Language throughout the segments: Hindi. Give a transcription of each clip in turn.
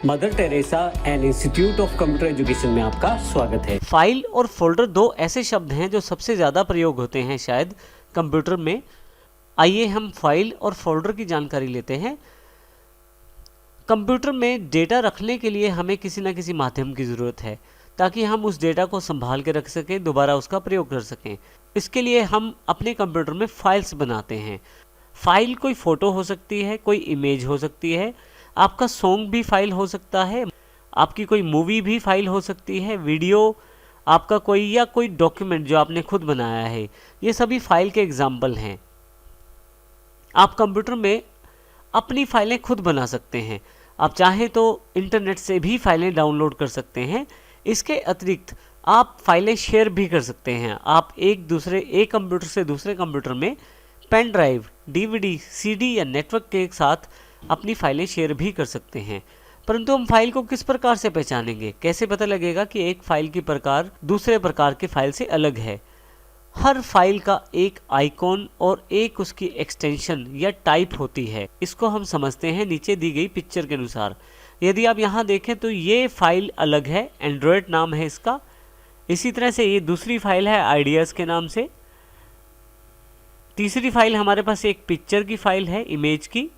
Mother Teresa and institute of computer education में आपका स्वागत है। फाइल और फोल्डर दो ऐसे शब्द हैं जो सबसे ज़्यादा प्रयोग होते हैं शायद कंप्यूटर में। आइए हम फाइल और फोल्डर की जानकारी लेते हैं। कंप्यूटर में डेटा रखने के लिए हमें किसी न किसी माध्यम की ज़रूरत है ताकि हम उस डेटा को संभाल के रख सकें, दोबारा उसका प्रयोग कर सकें। इसके लिए हम अपने कंप्यूटर में फाइल्स बनाते हैं। फाइल कोई फ़ोटो हो सकती है, कोई इमेज हो सकती है, आपका सॉन्ग भी फाइल हो सकता है, आपकी कोई मूवी भी फाइल हो सकती है, वीडियो आपका कोई डॉक्यूमेंट जो आपने खुद बनाया है, ये सभी फाइल के एग्जाम्पल हैं। आप कंप्यूटर में अपनी फाइलें खुद बना सकते हैं। आप चाहें तो इंटरनेट से भी फाइलें डाउनलोड कर सकते हैं। इसके अतिरिक्त आप फाइलें शेयर भी कर सकते हैं। आप एक कंप्यूटर से दूसरे कंप्यूटर में पेन ड्राइव, डीवीडी, सीडी या नेटवर्क के साथ अपनी फाइलें शेयर भी कर सकते हैं। परंतु हम फाइल को किस प्रकार से पहचानेंगे? कैसे पता लगेगा कि एक फाइल की प्रकार दूसरे प्रकार के फाइल से अलग है? हर फाइल का एक आइकॉन और एक उसकी एक्सटेंशन या टाइप होती है। इसको हम समझते हैं नीचे दी गई पिक्चर के अनुसार। यदि आप यहाँ देखें तो ये फाइल अलग है, एंड्रॉयड नाम है इसका। इसी तरह से ये दूसरी फाइल है आइडियाज़ के नाम से। तीसरी फाइल हमारे पास एक पिक्चर की फाइल है, इमेज की।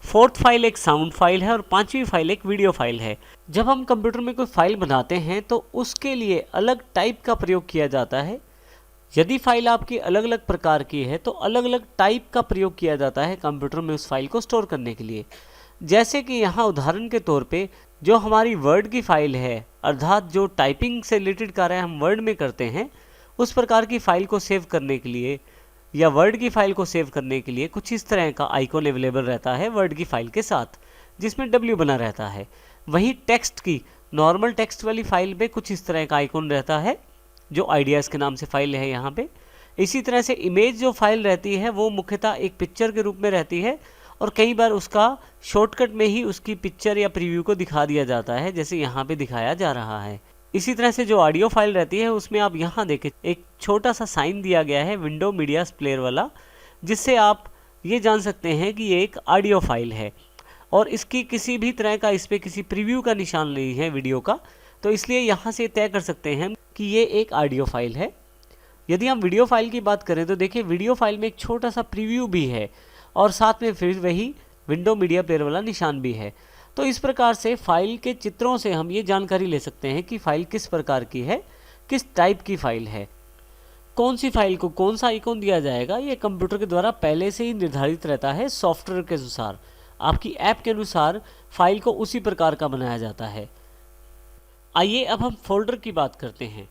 फोर्थ फाइल एक साउंड फाइल है और पांचवी फाइल एक वीडियो फाइल है। जब हम कंप्यूटर में कोई फाइल बनाते हैं तो उसके लिए अलग टाइप का प्रयोग किया जाता है। यदि फाइल आपकी अलग अलग प्रकार की है तो अलग अलग टाइप का प्रयोग किया जाता है कंप्यूटर में उस फाइल को स्टोर करने के लिए। जैसे कि यहाँ उदाहरण के तौर पे जो हमारी वर्ड की फाइल है, अर्थात जो टाइपिंग से रिलेटेड कार्य हम वर्ड में करते हैं, उस प्रकार की फाइल को सेव करने के लिए या वर्ड की फाइल को सेव करने के लिए कुछ इस तरह का आइकॉन अवेलेबल रहता है वर्ड की फाइल के साथ, जिसमें W बना रहता है। वहीं टेक्स्ट की नॉर्मल टेक्स्ट वाली फाइल में कुछ इस तरह का आइकॉन रहता है जो आइडियाज़ के नाम से फाइल है यहाँ पे। इसी तरह से इमेज जो फाइल रहती है वो मुख्यतः एक पिक्चर के रूप में रहती है और कई बार उसका शॉर्टकट में ही उसकी पिक्चर या प्रीव्यू को दिखा दिया जाता है, जैसे यहाँ पे दिखाया जा रहा है। इसी तरह से जो ऑडियो फाइल रहती है उसमें आप यहाँ देखें एक छोटा सा साइन दिया गया है विंडो मीडिया प्लेयर वाला, जिससे आप ये जान सकते हैं कि ये एक ऑडियो फाइल है और इसकी किसी भी तरह का इस पर किसी प्रीव्यू का निशान नहीं है वीडियो का, तो इसलिए यहाँ से तय कर सकते हैं कि ये एक ऑडियो फाइल है। यदि हम वीडियो फाइल की बात करें तो देखिए वीडियो फाइल में एक छोटा सा प्रीव्यू भी है और साथ में फिर वही विंडो मीडिया प्लेयर वाला निशान भी है। तो इस प्रकार से फाइल के चित्रों से हम ये जानकारी ले सकते हैं कि फाइल किस प्रकार की है, किस टाइप की फाइल है। कौन सी फाइल को कौन सा आइकॉन दिया जाएगा ये कंप्यूटर के द्वारा पहले से ही निर्धारित रहता है सॉफ्टवेयर के अनुसार। आपकी ऐप के अनुसार फाइल को उसी प्रकार का बनाया जाता है। आइए अब हम फोल्डर की बात करते हैं।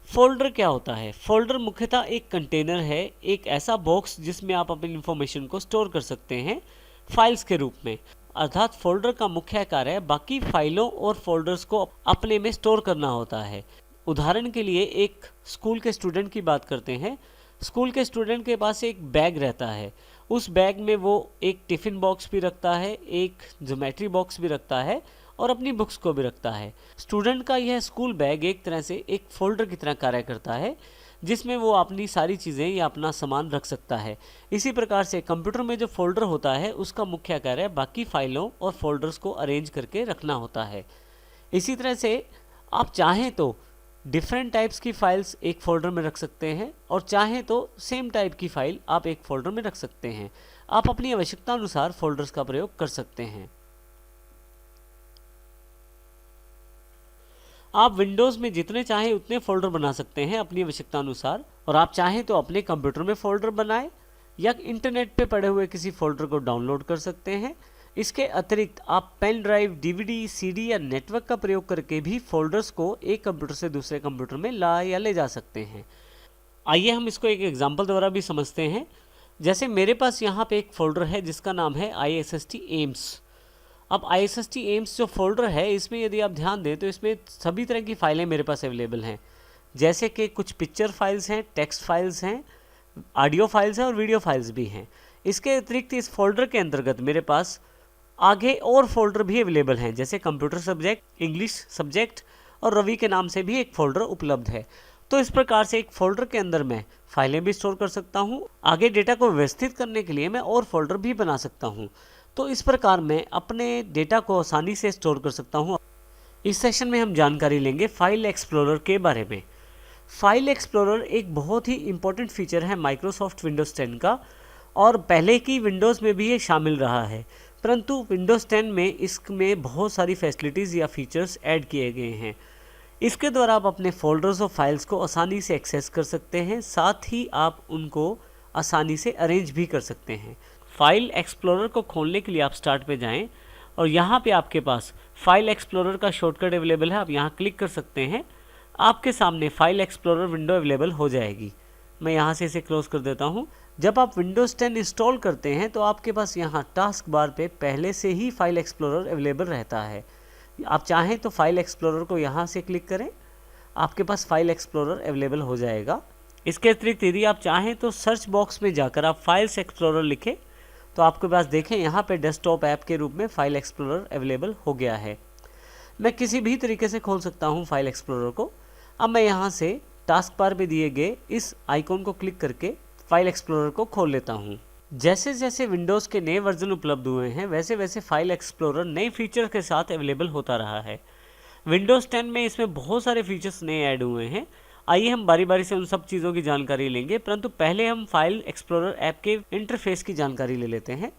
फोल्डर क्या होता है? फोल्डर मुख्यतः एक कंटेनर है, एक ऐसा बॉक्स जिसमें आप अपनी इंफॉर्मेशन को स्टोर कर सकते हैं फाइल्स के रूप में। अर्थात फोल्डर का मुख्य कार्य बाकी फाइलों और फोल्डर्स को अपने में स्टोर करना होता है। उदाहरण के लिए एक स्कूल के स्टूडेंट की बात करते हैं। स्कूल के स्टूडेंट के पास एक बैग रहता है। उस बैग में वो एक टिफ़िन बॉक्स भी रखता है, एक ज्योमेट्री बॉक्स भी रखता है और अपनी बुक्स को भी रखता है। स्टूडेंट का यह स्कूल बैग एक तरह से एक फोल्डर की तरह कार्य करता है जिसमें वो अपनी सारी चीज़ें या अपना सामान रख सकता है। इसी प्रकार से कंप्यूटर में जो फोल्डर होता है उसका मुख्य कार्य बाकी फाइलों और फोल्डर्स को अरेंज करके रखना होता है। इसी तरह से आप चाहें तो डिफरेंट टाइप्स की फाइल्स एक फोल्डर में रख सकते हैं और चाहें तो सेम टाइप की फाइल आप एक फोल्डर में रख सकते हैं। आप अपनी आवश्यकता अनुसार फोल्डर्स का प्रयोग कर सकते हैं। आप विंडोज़ में जितने चाहें उतने फोल्डर बना सकते हैं अपनी आवश्यकता अनुसार, और आप चाहें तो अपने कंप्यूटर में फोल्डर बनाएं या इंटरनेट पे पड़े हुए किसी फोल्डर को डाउनलोड कर सकते हैं। इसके अतिरिक्त आप पेन ड्राइव, डीवीडी, सीडी या नेटवर्क का प्रयोग करके भी फोल्डर्स को एक कंप्यूटर से दूसरे कंप्यूटर में ले जा सकते हैं। आइए हम इसको एक एग्जाम्पल द्वारा भी समझते हैं। जैसे मेरे पास यहाँ पे एक फोल्डर है जिसका नाम है ISST एम्स। अब ISST एम्स जो फोल्डर है इसमें यदि आप ध्यान दें तो इसमें सभी तरह की फाइलें मेरे पास अवेलेबल हैं, जैसे कि कुछ पिक्चर फाइल्स हैं, टेक्स्ट फाइल्स हैं, ऑडियो फाइल्स हैं और वीडियो फाइल्स भी हैं। इसके अतिरिक्त इस फोल्डर के अंतर्गत मेरे पास आगे और फोल्डर भी अवेलेबल हैं, जैसे कंप्यूटर सब्जेक्ट, इंग्लिश सब्जेक्ट और रवि के नाम से भी एक फ़ोल्डर उपलब्ध है। तो इस प्रकार से एक फ़ोल्डर के अंदर मैं फाइलें भी स्टोर कर सकता हूँ। आगे डेटा को व्यवस्थित करने के लिए मैं और फोल्डर भी बना सकता हूँ। तो इस प्रकार मैं अपने डेटा को आसानी से स्टोर कर सकता हूँ। इस सेशन में हम जानकारी लेंगे फाइल एक्सप्लोरर के बारे में। फाइल एक्सप्लोरर एक बहुत ही इम्पोर्टेंट फीचर है माइक्रोसॉफ्ट विंडोज़ 10 का, और पहले की विंडोज़ में भी ये शामिल रहा है, परंतु विंडोज़ 10 में इसमें बहुत सारी फैसिलिटीज़ या फीचर्स ऐड किए गए हैं। इसके द्वारा आप अपने फोल्डर्स और फाइल्स को आसानी से एक्सेस कर सकते हैं, साथ ही आप उनको आसानी से अरेंज भी कर सकते हैं। फाइल एक्सप्लोरर को खोलने के लिए आप स्टार्ट पे जाएं और यहाँ पे आपके पास फाइल एक्सप्लोरर का शॉर्टकट अवेलेबल है, आप यहाँ क्लिक कर सकते हैं। आपके सामने फाइल एक्सप्लोरर विंडो अवेलेबल हो जाएगी। मैं यहाँ से इसे क्लोज कर देता हूँ। जब आप विंडोज़ 10 इंस्टॉल करते हैं तो आपके पास यहाँ टास्क बार पे पहले से ही फाइल एक्सप्लोरर अवेलेबल रहता है। आप चाहें तो फाइल एक्सप्लोरर को यहाँ से क्लिक करें, आपके पास फाइल एक्सप्लोरर अवेलेबल हो जाएगा। इसके अतिरिक्त यदि आप चाहें तो सर्च बॉक्स में जाकर आप फाइल्स एक्सप्लोरर लिखें तो आपके पास देखें यहाँ पे डेस्कटॉप ऐप के रूप में फाइल एक्सप्लोरर अवेलेबल हो गया है। मैं किसी भी तरीके से खोल सकता हूँ फाइल एक्सप्लोरर को। अब मैं यहाँ से टास्क बार पे दिए गए इस आइकॉन को क्लिक करके फाइल एक्सप्लोरर को खोल लेता हूँ। जैसे जैसे विंडोज़ के नए वर्जन उपलब्ध हुए हैं वैसे वैसे फाइल एक्सप्लोरर नए फीचर के साथ अवेलेबल होता रहा है। विंडोज़ 10 में इसमें बहुत सारे फीचर्स नए ऐड हुए हैं। आइए हम बारी बारी से उन सब चीज़ों की जानकारी लेंगे, परंतु पहले हम फाइल एक्सप्लोरर ऐप के इंटरफेस की जानकारी ले लेते हैं।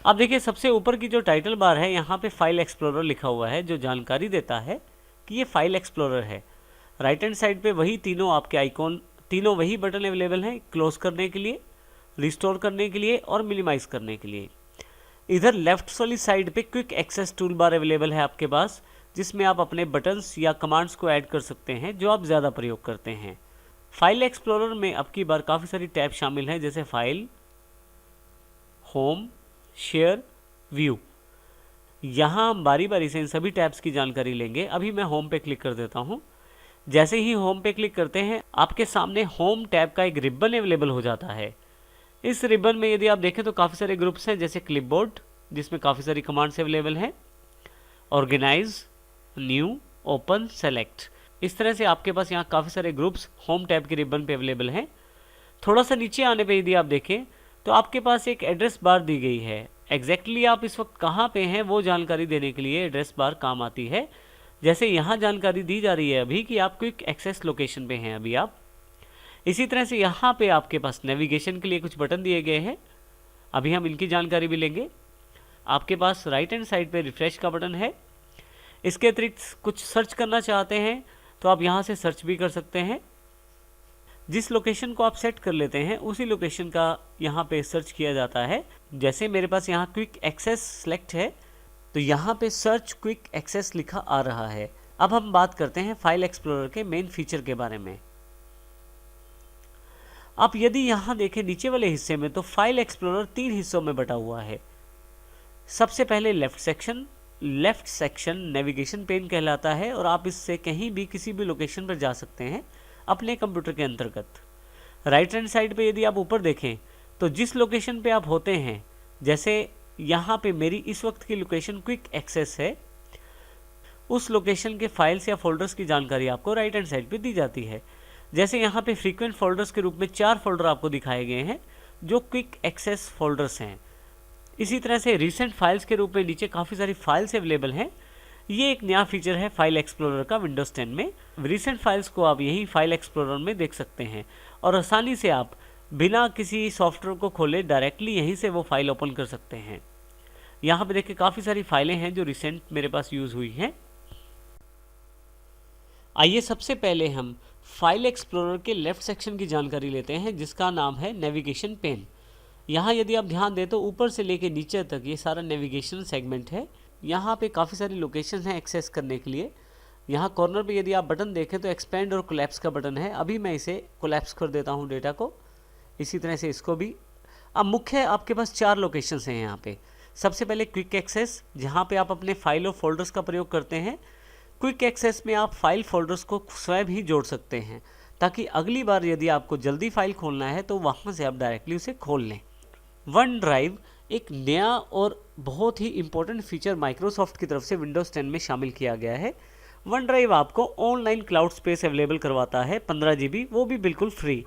अब देखिए सबसे ऊपर की जो टाइटल बार है यहाँ पे फाइल एक्सप्लोरर लिखा हुआ है, जो जानकारी देता है कि ये फाइल एक्सप्लोरर है। राइट हैंड साइड पे वही तीनों आपके आइकॉन, तीनों वही बटन अवेलेबल हैं क्लोज करने के लिए, रिस्टोर करने के लिए और मिनिमाइज करने के लिए। इधर लेफ्ट वाली साइड पे quick access tool bar available है आपके पास, जिसमें आप अपने बटन्स या कमांड्स को ऐड कर सकते हैं जो आप ज़्यादा प्रयोग करते हैं। फाइल एक्सप्लोरर में अब की बार काफ़ी सारी टैब शामिल हैं, जैसे फाइल, होम, शेयर, व्यू। यहाँ हम बारी बारी से इन सभी टैब्स की जानकारी लेंगे। अभी मैं होम पे क्लिक कर देता हूँ। जैसे ही होम पे क्लिक करते हैं आपके सामने होम टैब का एक रिबन अवेलेबल हो जाता है। इस रिबन में यदि आप देखें तो काफ़ी सारे ग्रुप्स हैं, जैसे क्लिपबोर्ड जिसमें काफ़ी सारी कमांड्स अवेलेबल हैं, ऑर्गेनाइज, न्यू, ओपन, सेलेक्ट। इस तरह से आपके पास यहाँ काफ़ी सारे ग्रुप्स होम टैब के रिबन पे अवेलेबल हैं। थोड़ा सा नीचे आने पे यदि आप देखें तो आपके पास एक एड्रेस बार दी गई है। एग्जैक्टली आप इस वक्त कहाँ पे हैं वो जानकारी देने के लिए एड्रेस बार काम आती है। जैसे यहाँ जानकारी दी जा रही है अभी कि आप क्विक एक्सेस लोकेशन पे हैं अभी आप। इसी तरह से यहाँ पे आपके पास नेविगेशन के लिए कुछ बटन दिए गए हैं, अभी हम इनकी जानकारी भी लेंगे। आपके पास राइट हैंड साइड पे रिफ्रेश का बटन है। इसके अतिरिक्त कुछ सर्च करना चाहते हैं तो आप यहाँ से सर्च भी कर सकते हैं। जिस लोकेशन को आप सेट कर लेते हैं उसी लोकेशन का यहाँ पे सर्च किया जाता है। जैसे मेरे पास यहाँ क्विक एक्सेस सेलेक्ट है तो यहाँ पे सर्च क्विक एक्सेस लिखा आ रहा है। अब हम बात करते हैं फाइल एक्सप्लोरर के मेन फीचर के बारे में। आप यदि यहाँ देखें नीचे वाले हिस्से में तो फाइल एक्सप्लोरर 3 हिस्सों में बटा हुआ है। सबसे पहले लेफ्ट सेक्शन नेविगेशन पेन कहलाता है और आप इससे कहीं भी किसी भी लोकेशन पर जा सकते हैं अपने कंप्यूटर के अंतर्गत। राइट हैंड साइड पे यदि आप ऊपर देखें तो जिस लोकेशन पे आप होते हैं, जैसे यहाँ पे मेरी इस वक्त की लोकेशन क्विक एक्सेस है, उस लोकेशन के फाइल्स या फोल्डर्स की जानकारी आपको राइट हैंड साइड पे दी जाती है। जैसे यहाँ पे फ्रीक्वेंट फोल्डर्स के रूप में 4 फोल्डर आपको दिखाए गए हैं जो क्विक एक्सेस फोल्डर्स हैं। इसी तरह से रिसेंट फाइल्स के रूप में नीचे काफ़ी सारी फाइल्स अवेलेबल हैं। ये एक नया फीचर है फाइल एक्सप्लोरर का विंडोज़ 10 में। रिसेंट फाइल्स को आप यही फाइल एक्सप्लोरर में देख सकते हैं और आसानी से आप बिना किसी सॉफ्टवेयर को खोले डायरेक्टली यहीं से वो फाइल ओपन कर सकते हैं। यहाँ पे देखिए काफ़ी सारी फाइलें हैं जो रिसेंट मेरे पास यूज़ हुई हैं। आइए सबसे पहले हम फाइल एक्सप्लोरर के लेफ्ट सेक्शन की जानकारी लेते हैं, जिसका नाम है नेविगेशन पेन। यहाँ यदि आप ध्यान दें तो ऊपर से लेके नीचे तक ये सारा नेविगेशन सेगमेंट है। यहाँ पे काफ़ी सारी लोकेशन हैं एक्सेस करने के लिए। यहाँ कॉर्नर पे यदि आप बटन देखें तो एक्सपेंड और कोलैप्स का बटन है। अभी मैं इसे कोलैप्स कर देता हूँ डेटा को। इसी तरह से इसको भी। अब मुख्य आपके पास 4 लोकेशंस हैं यहाँ पे। सबसे पहले क्विक एक्सेस, जहाँ पे आप अपने फाइल और फोल्डर्स का प्रयोग करते हैं। क्विक एक्सेस में आप फाइल फोल्डर्स को स्वयं ही जोड़ सकते हैं ताकि अगली बार यदि आपको जल्दी फाइल खोलना है तो वहाँ से आप डायरेक्टली उसे खोल लें। वन ड्राइव एक नया और बहुत ही इम्पोर्टेंट फीचर माइक्रोसॉफ्ट की तरफ से विंडोज़ 10 में शामिल किया गया है। वन ड्राइव आपको ऑनलाइन क्लाउड स्पेस अवेलेबल करवाता है 15 GB, वो भी बिल्कुल फ्री।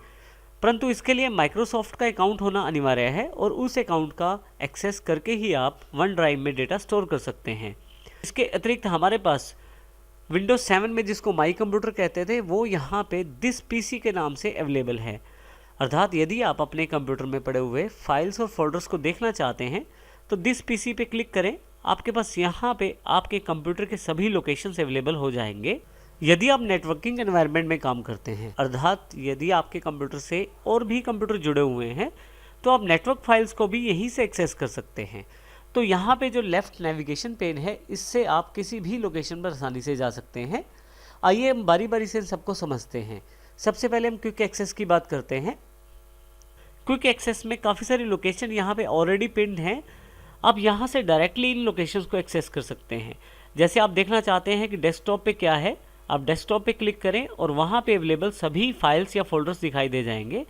परंतु इसके लिए माइक्रोसॉफ्ट का अकाउंट होना अनिवार्य है और उस अकाउंट का एक्सेस करके ही आप वन ड्राइव में डेटा स्टोर कर सकते हैं। इसके अतिरिक्त हमारे पास विंडोज 7 में जिसको माई कंप्यूटर कहते थे वो यहाँ पे दिस पीसी के नाम से अवेलेबल है। अर्थात यदि आप अपने कंप्यूटर में पड़े हुए फाइल्स और फोल्डर्स को देखना चाहते हैं तो दिस पीसी पे क्लिक करें, आपके पास यहाँ पे आपके कंप्यूटर के सभी लोकेशंस अवेलेबल हो जाएंगे। यदि आप नेटवर्किंग एनवायरनमेंट में काम करते हैं, अर्थात यदि आपके कंप्यूटर से और भी कंप्यूटर जुड़े हुए हैं, तो आप नेटवर्क फाइल्स को भी यहीं से एक्सेस कर सकते हैं। तो यहाँ पे जो लेफ्ट नेविगेशन पेन है, इससे आप किसी भी लोकेशन पर आसानी से जा सकते हैं। आइए हम बारी बारी से इन सबको समझते हैं। सबसे पहले हम क्विक एक्सेस की बात करते हैं। क्विक एक्सेस में काफ़ी सारी लोकेशन यहाँ पे ऑलरेडी पिन्ड हैं। आप यहाँ से डायरेक्टली इन लोकेशंस को एक्सेस कर सकते हैं। जैसे आप देखना चाहते हैं कि डेस्कटॉप पे क्या है, आप डेस्कटॉप पे क्लिक करें और वहाँ पे अवेलेबल सभी फाइल्स या फोल्डर्स दिखाई दे जाएंगे।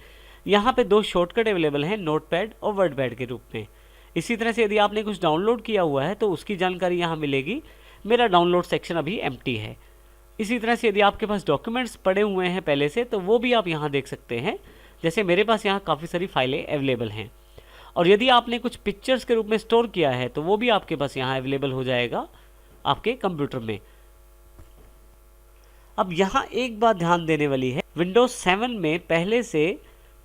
यहाँ पे 2 शॉर्टकट अवेलेबल हैं, नोटपैड और वर्डपैड के रूप में। इसी तरह से यदि आपने कुछ डाउनलोड किया हुआ है तो उसकी जानकारी यहाँ मिलेगी। मेरा डाउनलोड सेक्शन अभी एम्प्टी है। इसी तरह से यदि आपके पास डॉक्यूमेंट्स पड़े हुए हैं पहले से, तो वो भी आप यहाँ देख सकते हैं। जैसे मेरे पास यहाँ काफ़ी सारी फाइलें अवेलेबल हैं। और यदि आपने कुछ पिक्चर्स के रूप में स्टोर किया है तो वो भी आपके पास यहाँ अवेलेबल हो जाएगा आपके कंप्यूटर में। अब यहाँ एक बात ध्यान देने वाली है, विंडोज 7 में पहले से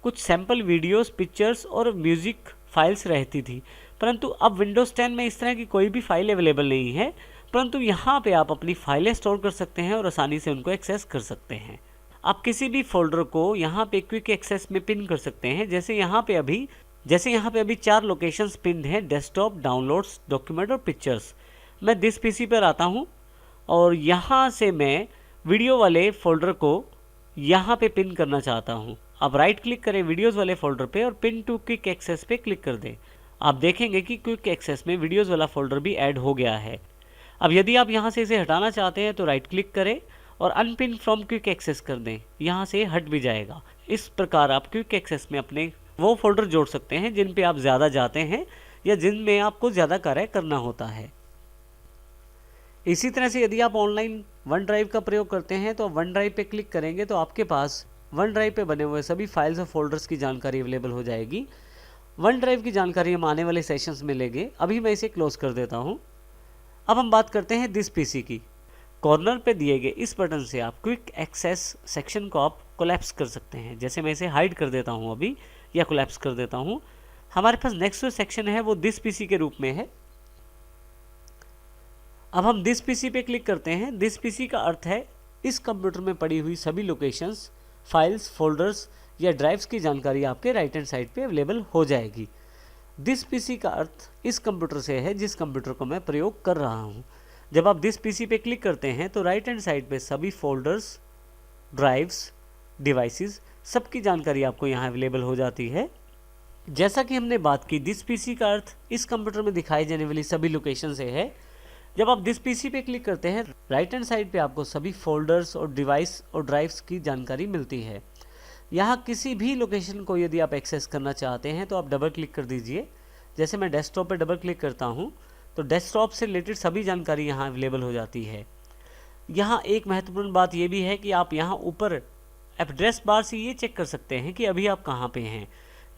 कुछ सैम्पल वीडियोस, पिक्चर्स और म्यूजिक फाइल्स रहती थी, परंतु अब विंडोज 10 में इस तरह की कोई भी फाइल अवेलेबल नहीं है। परंतु यहाँ पे आप अपनी फाइलें स्टोर कर सकते हैं और आसानी से उनको एक्सेस कर सकते हैं। आप किसी भी फोल्डर को यहाँ पे क्विक एक्सेस में पिन कर सकते हैं। जैसे यहाँ पे अभी 4 लोकेशंस पिन्ड हैं, डेस्कटॉप, डाउनलोड्स, डॉक्यूमेंट और पिक्चर्स। मैं दिस पीसी पर आता हूँ और यहाँ से मैं वीडियो वाले फोल्डर को यहाँ पे पिन करना चाहता हूँ। आप राइट क्लिक करें वीडियोज़ वाले फोल्डर पे और पिन टू क्विक एक्सेस पे क्लिक कर दें। आप देखेंगे कि क्विक एक्सेस में वीडियोज़ वाला फोल्डर भी ऐड हो गया है। अब यदि आप यहाँ से इसे हटाना चाहते हैं तो राइट क्लिक करें और अनपिन फ्रॉम क्विक एक्सेस कर दें, यहाँ से हट भी जाएगा। इस प्रकार आप क्विक एक्सेस में अपने वो फोल्डर जोड़ सकते हैं जिन पे आप ज़्यादा जाते हैं या जिनमें आपको ज़्यादा कार्य करना होता है। इसी तरह से यदि आप ऑनलाइन वन ड्राइव का प्रयोग करते हैं तो वन ड्राइव पे क्लिक करेंगे तो आपके पास वन ड्राइव पे बने हुए सभी फाइल्स और फोल्डर्स की जानकारी अवेलेबल हो जाएगी। वन ड्राइव की जानकारी हम आने वाले सेशंस में लेंगे। अभी मैं इसे क्लोज कर देता हूँ। अब हम बात करते हैं दिस पीसी की। कॉर्नर पे दिए गए इस बटन से आप क्विक एक्सेस सेक्शन को आप कोलैप्स कर सकते हैं। जैसे मैं इसे हाइड कर देता हूँ अभी, या कोलैप्स कर देता हूँ। हमारे पास नेक्स्ट जो सेक्शन है वो दिस पीसी के रूप में है। अब हम दिस पीसी पे क्लिक करते हैं। दिस पीसी का अर्थ है इस कंप्यूटर में पड़ी हुई सभी लोकेशंस, फाइल्स, फोल्डर्स या ड्राइव्स की जानकारी आपके राइट हैंड साइड पे अवेलेबल हो जाएगी। दिस पीसी का अर्थ इस कंप्यूटर से है जिस कंप्यूटर को मैं प्रयोग कर रहा हूँ। जब आप दिस पीसी पे क्लिक करते हैं तो राइट हैंड साइड पे सभी फोल्डर्स, ड्राइव्स, डिवाइसेस सबकी जानकारी आपको यहाँ अवेलेबल हो जाती है। जैसा कि हमने बात की, दिस पीसी का अर्थ इस कंप्यूटर में दिखाई जाने वाली सभी लोकेशन से है। जब आप दिस पीसी पे क्लिक करते हैं राइट हैंड साइड पे आपको सभी फोल्डर्स और डिवाइस और ड्राइव्स की जानकारी मिलती है। यहाँ किसी भी लोकेशन को यदि आप एक्सेस करना चाहते हैं तो आप डबल क्लिक कर दीजिए। जैसे मैं डेस्कटॉप पे डबल क्लिक करता हूँ तो डेस्कटॉप से रिलेटेड सभी जानकारी यहाँ अवेलेबल हो जाती है। यहाँ एक महत्वपूर्ण बात ये भी है कि आप यहाँ ऊपर एड्रेस बार से ये चेक कर सकते हैं कि अभी आप कहाँ पे हैं।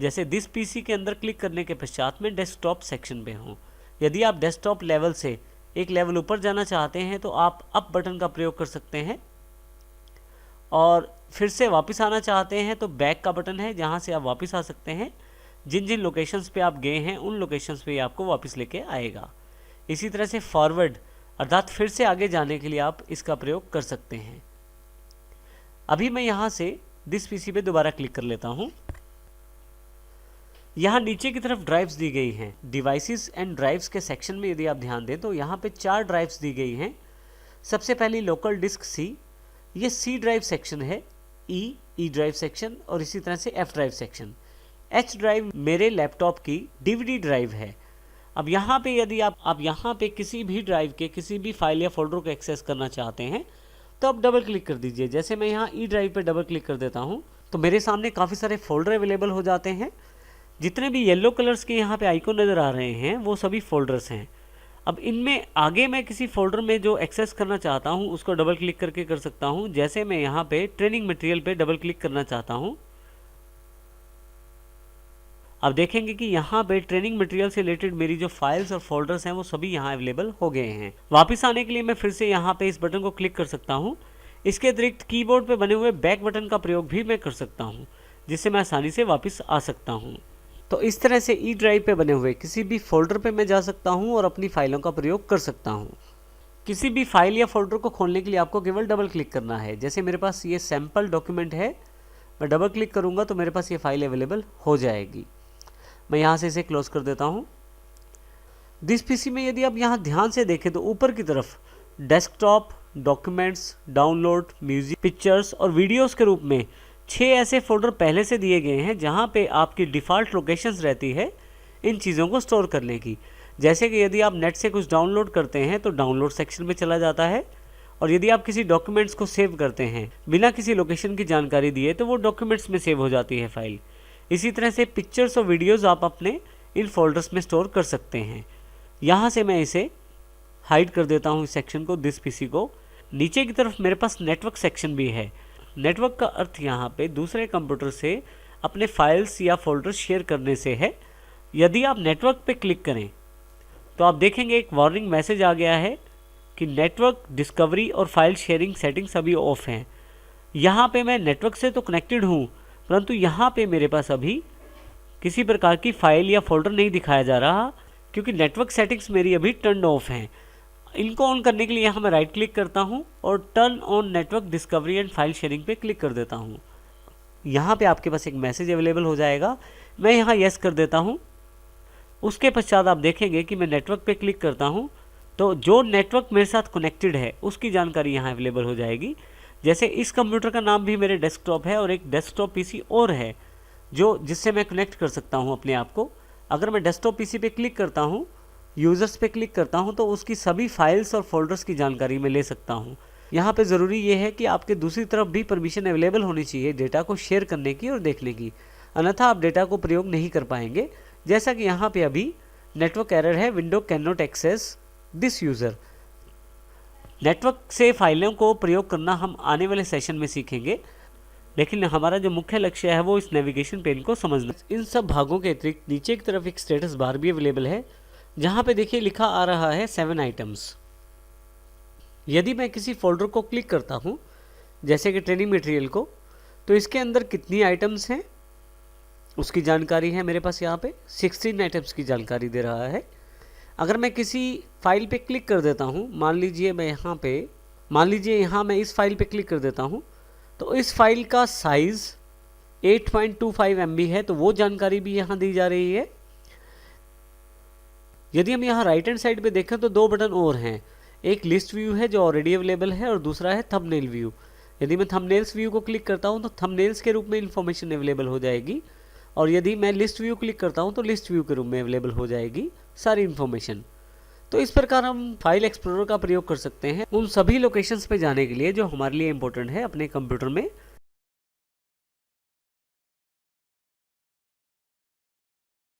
जैसे दिस पीसी के अंदर क्लिक करने के पश्चात में डेस्कटॉप सेक्शन पे हूँ। यदि आप डेस्कटॉप लेवल से एक लेवल ऊपर जाना चाहते हैं तो आप अप बटन का प्रयोग कर सकते हैं, और फिर से वापस आना चाहते हैं तो बैक का बटन है जहां से आप वापस आ सकते हैं। जिन जिन लोकेशंस पे आप गए हैं उन लोकेशंस पे आपको वापस लेके आएगा। इसी तरह से फॉरवर्ड अर्थात फिर से आगे जाने के लिए आप इसका प्रयोग कर सकते हैं। अभी मैं यहाँ से दिस पीसी पे दोबारा क्लिक कर लेता हूँ। यहाँ नीचे की तरफ ड्राइव्स दी गई हैं। डिवाइसेस एंड ड्राइव्स के सेक्शन में यदि आप ध्यान दें तो यहाँ पे 4 ड्राइव्स दी गई हैं। सबसे पहली लोकल डिस्क सी, ये सी ड्राइव सेक्शन है, ई ड्राइव सेक्शन और इसी तरह से F drive section. H drive मेरे लैपटॉप की डीवीडी ड्राइव है। अब यहाँ पे यदि आप यहाँ पे किसी भी ड्राइव के किसी भी फाइल या फोल्डर को एक्सेस करना चाहते हैं तो आप डबल क्लिक कर दीजिए। जैसे मैं यहाँ ई ड्राइव पे डबल क्लिक कर देता हूँ तो मेरे सामने काफ़ी सारे फोल्डर अवेलेबल हो जाते हैं। जितने भी येलो कलर्स के यहाँ पे आइकॉन नज़र आ रहे हैं वो सभी फोल्डर्स हैं। अब इनमें आगे मैं किसी फोल्डर में जो एक्सेस करना चाहता हूँ उसको डबल क्लिक करके कर सकता हूँ। जैसे मैं यहाँ पे ट्रेनिंग मटेरियल पे डबल क्लिक करना चाहता हूँ अब देखेंगे कि यहाँ पे ट्रेनिंग मटेरियल से रिलेटेड मेरी जो फाइल्स और फोल्डर्स हैं वो सभी यहाँ अवेलेबल हो गए हैं। वापस आने के लिए मैं फिर से यहाँ पे इस बटन को क्लिक कर सकता हूँ। इसके अतिरिक्त कीबोर्ड पे बने हुए बैक बटन का प्रयोग भी मैं कर सकता हूँ, जिससे मैं आसानी से वापस आ सकता हूँ। तो इस तरह से ई ड्राइव पे बने हुए किसी भी फोल्डर पे मैं जा सकता हूँ और अपनी फाइलों का प्रयोग कर सकता हूँ। किसी भी फाइल या फोल्डर को खोलने के लिए आपको केवल डबल क्लिक करना है। जैसे मेरे पास ये सैम्पल डॉक्यूमेंट है, मैं डबल क्लिक करूँगा तो मेरे पास ये फाइल अवेलेबल हो जाएगी। मैं यहाँ से इसे क्लोज कर देता हूँ। दिस पीसी में यदि आप यहाँ ध्यान से देखें तो ऊपर की तरफ desktop, documents, download, music, pictures और वीडियोस के रूप में 6 ऐसे फोल्डर पहले से दिए गए हैं जहाँ पे आपकी डिफ़ॉल्ट लोकेशंस रहती है इन चीज़ों को स्टोर करने की। जैसे कि यदि आप नेट से कुछ डाउनलोड करते हैं तो डाउनलोड सेक्शन में चला जाता है, और यदि आप किसी डॉक्यूमेंट्स को सेव करते हैं बिना किसी लोकेशन की जानकारी दिए तो वो डॉक्यूमेंट्स में सेव हो जाती है फाइल। इसी तरह से पिक्चर्स और वीडियोज़ आप अपने इन फोल्डर्स में स्टोर कर सकते हैं। यहाँ से मैं इसे हाइड कर देता हूँ, इस सेक्शन को, दिस पीसी को। नीचे की तरफ मेरे पास नेटवर्क सेक्शन भी है। नेटवर्क का अर्थ यहाँ पे दूसरे कंप्यूटर से अपने फाइल्स या फोल्डर शेयर करने से है। यदि आप नेटवर्क पे क्लिक करें तो आप देखेंगे एक वार्निंग मैसेज आ गया है कि नेटवर्क डिस्कवरी और फाइल शेयरिंग सेटिंग्स अभी ऑफ हैं। यहाँ पे मैं नेटवर्क से तो कनेक्टेड हूँ, परंतु यहाँ पे मेरे पास अभी किसी प्रकार की फाइल या फोल्डर नहीं दिखाया जा रहा, क्योंकि नेटवर्क सेटिंग्स मेरी अभी टर्न ऑफ हैं। इनको ऑन करने के लिए यहाँ मैं राइट क्लिक करता हूँ और turn on network discovery and file sharing पे क्लिक कर देता हूँ। यहाँ पे आपके पास एक मैसेज अवेलेबल हो जाएगा। मैं यहाँ यस कर देता हूँ। उसके पश्चात आप देखेंगे कि मैं नेटवर्क पे क्लिक करता हूँ तो जो नेटवर्क मेरे साथ कनेक्टेड है उसकी जानकारी यहाँ अवेलेबल हो जाएगी। जैसे इस कंप्यूटर का नाम भी मेरे डेस्कटॉप है और एक डेस्कटॉप पीसी और है जिससे मैं कनेक्ट कर सकता हूँ अपने आप को। अगर मैं डेस्कटॉप पीसी पे क्लिक करता हूँ, यूज़र्स पे क्लिक करता हूँ, तो उसकी सभी फाइल्स और फोल्डर्स की जानकारी मैं ले सकता हूँ। यहाँ पे ज़रूरी ये है कि आपके दूसरी तरफ भी परमिशन अवेलेबल होनी चाहिए डेटा को शेयर करने की और देखने की, अन्यथा आप डेटा को प्रयोग नहीं कर पाएंगे। जैसा कि यहाँ पे अभी नेटवर्क एरर है, window can not access this user. Network से फाइलों को प्रयोग करना हम आने वाले सेशन में सीखेंगे, लेकिन हमारा जो मुख्य लक्ष्य है वो इस नेविगेशन पेन को समझना। इन सब भागों के अतिरिक्त नीचे की तरफ एक स्टेटस बार भी अवेलेबल है, जहाँ पे देखिए लिखा आ रहा है 7 आइटम्स। यदि मैं किसी फोल्डर को क्लिक करता हूँ, जैसे कि ट्रेनिंग मटेरियल को, तो इसके अंदर कितनी आइटम्स हैं उसकी जानकारी है मेरे पास। यहाँ पे 16 आइटम्स की जानकारी दे रहा है। अगर मैं किसी फाइल पे क्लिक कर देता हूँ, मान लीजिए यहाँ मैं इस फाइल पे क्लिक कर देता हूँ, तो इस फाइल का साइज़ 8.25 MB है, तो वो जानकारी भी यहाँ दी जा रही है। यदि हम यहाँ राइट हैंड साइड पे देखें तो 2 बटन और हैं। एक लिस्ट व्यू है जो ऑलरेडी अवेलेबल है और दूसरा है थंबनेल व्यू। यदि मैं थंबनेल्स व्यू को क्लिक करता हूँ तो थंबनेल्स के रूप में इन्फॉर्मेशन अवेलेबल हो जाएगी, और यदि मैं लिस्ट व्यू क्लिक करता हूँ तो लिस्ट व्यू के रूप में अवेलेबल हो जाएगी सारी इन्फॉर्मेशन। तो इस प्रकार हम फाइल एक्सप्लोरर का प्रयोग कर सकते हैं उन सभी लोकेशंस पे जाने के लिए जो हमारे लिए इम्पोर्टेंट है अपने कंप्यूटर में।